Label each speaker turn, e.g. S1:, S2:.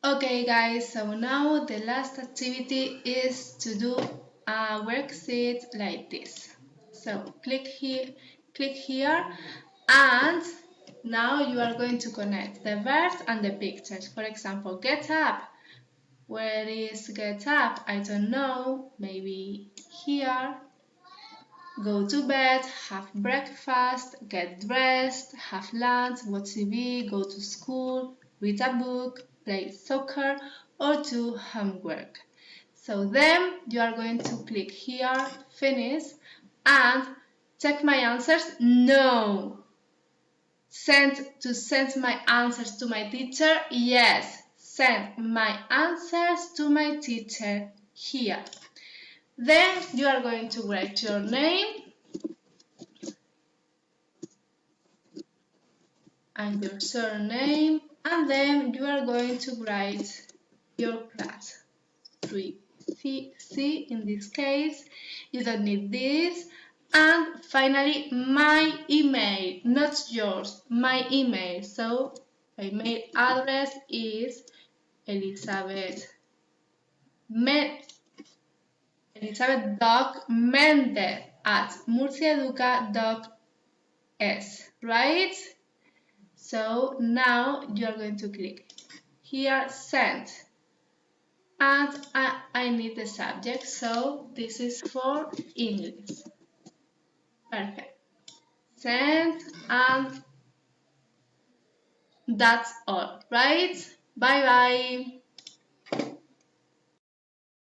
S1: Okay guys, so now the last activity is to do a worksheet like this. So click here, and now you are going to connect the verbs and the pictures. For example, get up. Where is get up? I don't know, maybe here. Go to bed, have breakfast, get dressed, have lunch, watch TV, go to school, read a book, play soccer, or do homework. So then you are going to click here, finish, and check my answers. No. Send my answers to my teacher. Yes. Send my answers to my teacher here. Then you are going to write your name and your surname, and then you are going to write your class 3C in this case. You don't need this. And finally, my email, not yours, my email. So my email address is elizabeth.mendez@murciaeduca.es, right? So now you are going to click here, send, and I need the subject, so this is for English. Perfect. Send, and that's all, right? Bye bye.